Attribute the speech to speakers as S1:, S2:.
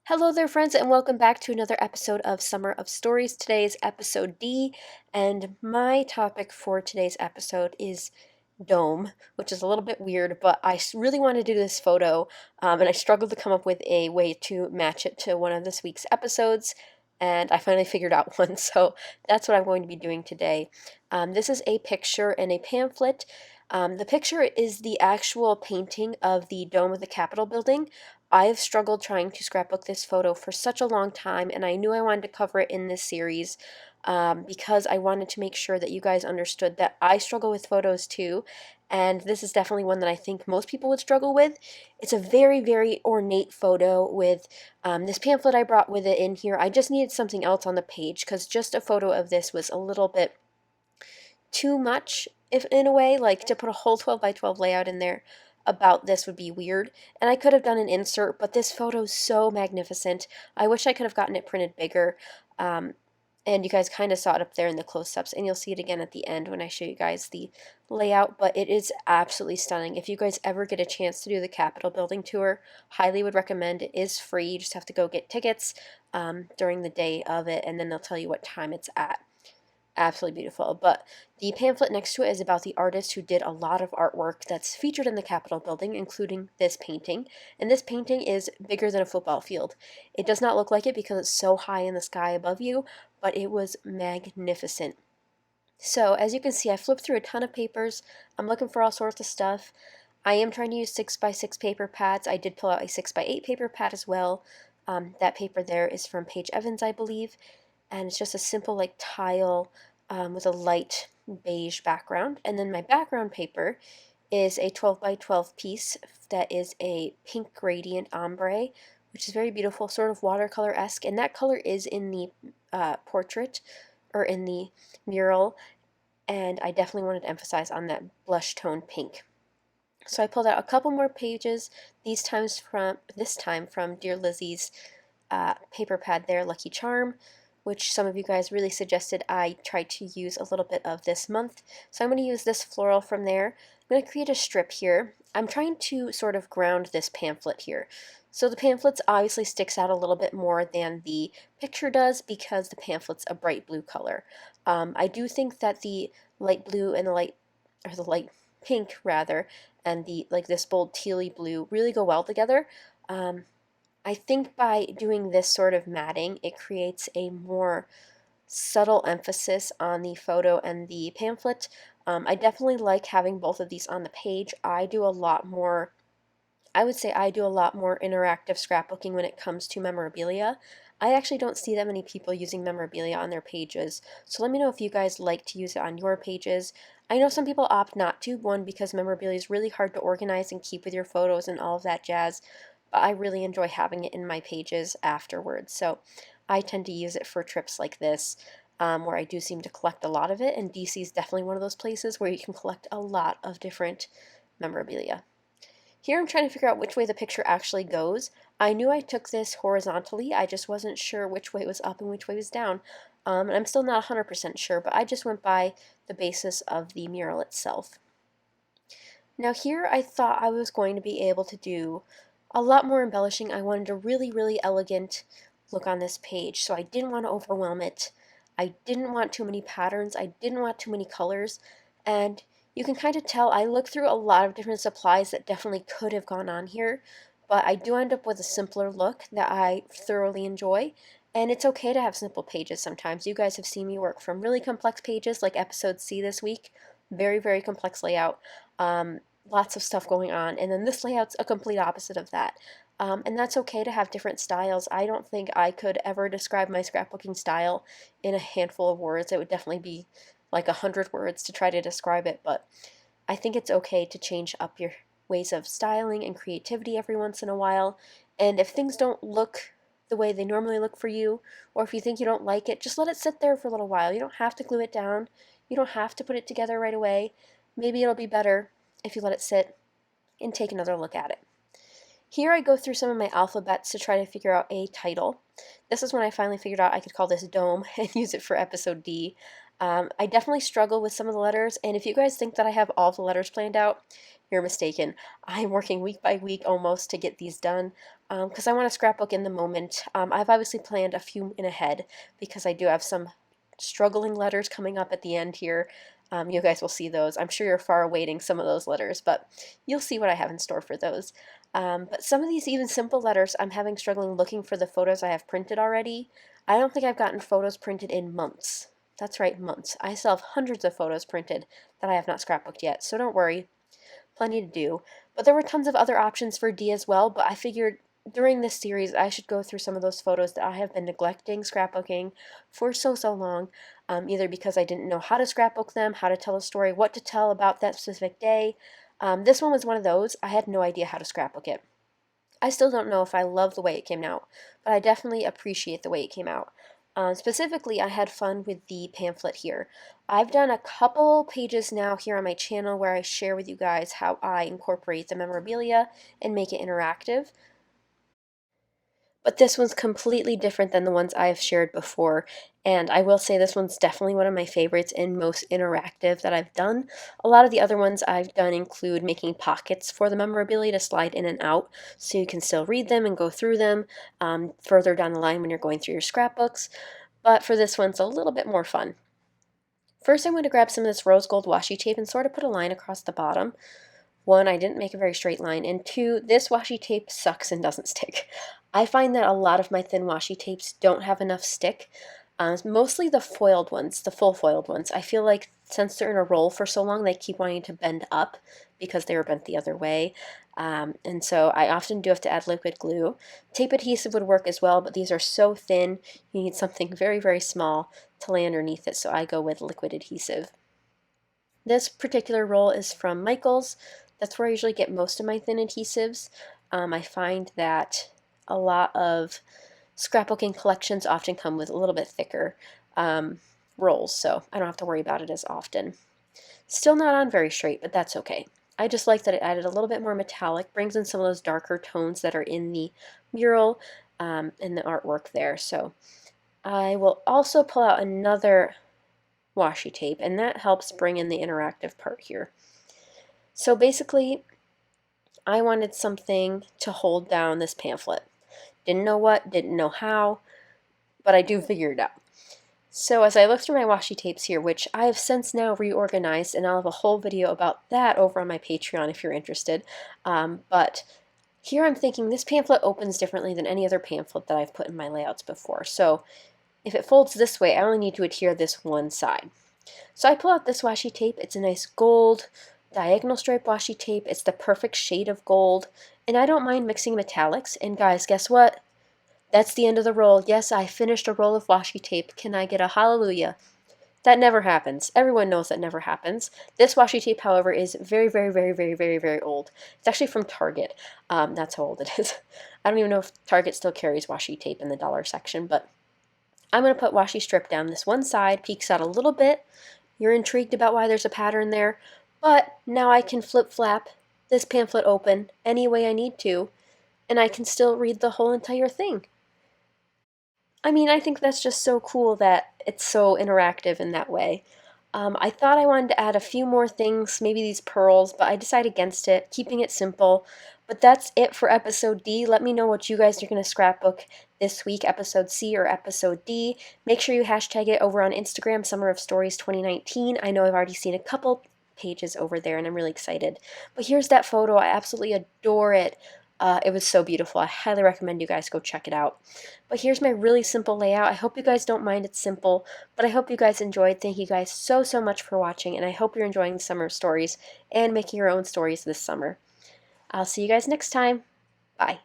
S1: Hello there, friends, and welcome back to another episode of Summer of Stories. Today is episode D, and my topic for today's episode is dome, which is a little bit weird, but really wanted to do this photo, and I struggled to come up with a way to match it to one of this week's episodes, and I finally figured out one, so that's what I'm going to be doing today. This is a picture in a pamphlet. The picture is the actual painting of the dome of the Capitol building. I have struggled trying to scrapbook this photo for such a long time, and I knew I wanted to cover it in this series because I wanted to make sure that you guys understood that I struggle with photos too, and this is definitely one that I think most people would struggle with. It's a very, very ornate photo with this pamphlet I brought with it in here. I just needed something else on the page because just a photo of this was a little bit too much, if in a way, like to put a whole 12 by 12 layout in there about this would be weird. And I could have done an insert, but this photo's so magnificent. I wish I could have gotten it printed bigger. And you guys kind of saw it up there in the close-ups, and you'll see it again at the end when I show you guys the layout, but it is absolutely stunning. If you guys ever get a chance to do the Capitol building tour, highly would recommend. It is free. You just have to go get tickets during the day of it, and then they'll tell you what time it's at. Absolutely beautiful. But the pamphlet next to it is about the artist who did a lot of artwork that's featured in the Capitol building, including this painting. And this painting is bigger than a football field. It does not look like it because it's so high in the sky above you, but it was magnificent. So as you can see, I flipped through a ton of papers. I'm looking for all sorts of stuff. I am trying to use 6x6 paper pads. I did pull out a 6x8 paper pad as well. That paper there is from Paige Evans, I believe, and it's just a simple like tile with a light beige background. And then my background paper is a 12 by 12 piece that is a pink gradient ombre, which is very beautiful, sort of watercolor-esque, and that color is in the portrait or in the mural, and I definitely wanted to emphasize on that blush tone pink. So I pulled out a couple more pages, this time from Dear Lizzie's paper pad there, Lucky Charm, which some of you guys really suggested I try to use a little bit of this month. So I'm going to use this floral from there. I'm going to create a strip here. I'm trying to sort of ground this pamphlet here. So the pamphlet obviously sticks out a little bit more than the picture does because the pamphlet's a bright blue color. I do think that the light blue and the light pink rather, and the this bold tealy blue really go well together. I think by doing this sort of matting, it creates a more subtle emphasis on the photo and the pamphlet. I definitely like having both of these on the page. I would say I do a lot more interactive scrapbooking when it comes to memorabilia. I actually don't see that many people using memorabilia on their pages, so let me know if you guys like to use it on your pages. I know some people opt not to, one, because memorabilia is really hard to organize and keep with your photos and all of that jazz, but I really enjoy having it in my pages afterwards, so I tend to use it for trips like this, where I do seem to collect a lot of it, and DC is definitely one of those places where you can collect a lot of different memorabilia. Here I'm trying to figure out which way the picture actually goes. I knew I took this horizontally, I just wasn't sure which way was up and which way was down. And I'm still not 100% sure, but I just went by the basis of the mural itself. Now here I thought I was going to be able to do a lot more embellishing. I wanted a really, really elegant look on this page, so I didn't want to overwhelm it. I didn't want too many patterns, I didn't want too many colors, and you can kind of tell I looked through a lot of different supplies that definitely could have gone on here, but I do end up with a simpler look that I thoroughly enjoy, and it's okay to have simple pages sometimes. You guys have seen me work from really complex pages like episode C this week, very, very complex layout, lots of stuff going on, and then this layout's a complete opposite of that. And that's okay to have different styles. I don't think I could ever describe my scrapbooking style in a handful of words. It would definitely be like 100 words to try to describe it, but I think it's okay to change up your ways of styling and creativity every once in a while. And if things don't look the way they normally look for you, or if you think you don't like it, just let it sit there for a little while. You don't have to glue it down. You don't have to put it together right away. Maybe it'll be better if you let it sit and take another look at it. Here I go through some of my alphabets to try to figure out a title. This is when I finally figured out I could call this Dome and use it for episode D. I definitely struggle with some of the letters, and if you guys think that I have all the letters planned out, you're mistaken. I'm working week by week almost to get these done because I want to scrapbook in the moment. I've obviously planned a few in ahead because I do have some struggling letters coming up at the end here. You guys will see those. I'm sure you're far awaiting some of those letters, but you'll see what I have in store for those. But some of these even simple letters, I'm having struggling looking for the photos I have printed already. I don't think I've gotten photos printed in months. That's right, months. I still have hundreds of photos printed that I have not scrapbooked yet, so don't worry. Plenty to do. But there were tons of other options for D as well, but I figured during this series I should go through some of those photos that I have been neglecting scrapbooking for so long, either because I didn't know how to scrapbook them, how to tell a story, what to tell about that specific day. This one was one of those. I had no idea how to scrapbook it. I still don't know if I love the way it came out, but I definitely appreciate the way it came out. Specifically, I had fun with the pamphlet here. I've done a couple pages now here on my channel where I share with you guys how I incorporate the memorabilia and make it interactive. But this one's completely different than the ones I have shared before, and I will say this one's definitely one of my favorites and most interactive that I've done. A lot of the other ones I've done include making pockets for the memorabilia to slide in and out so you can still read them and go through them further down the line when you're going through your scrapbooks, but for this one it's a little bit more fun. First I'm going to grab some of this rose gold washi tape and sort of put a line across the bottom. One, I didn't make a very straight line, and two, this washi tape sucks and doesn't stick. I find that a lot of my thin washi tapes don't have enough stick, mostly the foiled ones, the full foiled ones. I feel like since they're in a roll for so long, they keep wanting to bend up because they were bent the other way, and so I often do have to add liquid glue. Tape adhesive would work as well, but these are so thin, you need something very small to lay underneath it, so I go with liquid adhesive. This particular roll is from Michaels. That's where I usually get most of my thin adhesives. I find that a lot of scrapbooking collections often come with a little bit thicker rolls, so I don't have to worry about it as often. Still not on very straight, but that's okay. I just like that it added a little bit more metallic, brings in some of those darker tones that are in the mural and the artwork there. So I will also pull out another washi tape, and that helps bring in the interactive part here. So basically, I wanted something to hold down this pamphlet. Didn't know what, didn't know how, but I do figure it out. So as I look through my washi tapes here, which I have since now reorganized, and I'll have a whole video about that over on my Patreon if you're interested, but here I'm thinking this pamphlet opens differently than any other pamphlet that I've put in my layouts before. So if it folds this way, I only need to adhere this one side. So I pull out this washi tape. It's a nice gold diagonal stripe washi tape. It's the perfect shade of gold, and I don't mind mixing metallics. And guys, guess what? That's the end of the roll. Yes, I finished a roll of washi tape. Can I get a hallelujah? That never happens. Everyone knows that never happens. This washi tape, however, is very old. It's actually from Target. That's how old it is. I don't even know if Target still carries washi tape in the dollar section, but I'm going to put washi strip down this one side, peeks out a little bit. You're intrigued about why there's a pattern there, but now I can flip-flap this pamphlet open any way I need to, and I can still read the whole entire thing. I mean, I think that's just so cool that it's so interactive in that way. I thought I wanted to add a few more things, maybe these pearls, but I decided against it, keeping it simple. But that's it for episode D. Let me know what you guys are going to scrapbook this week, episode C or episode D. Make sure you hashtag it over on Instagram, Summer of Stories 2019. I know I've already seen a couple pages over there and I'm really excited. But here's that photo. I absolutely adore it. It was so beautiful. I highly recommend you guys go check it out. But here's my really simple layout. I hope you guys don't mind it's simple, but I hope you guys enjoyed. Thank you guys so much for watching, and I hope you're enjoying the summer stories and making your own stories this summer. I'll see you guys next time. Bye.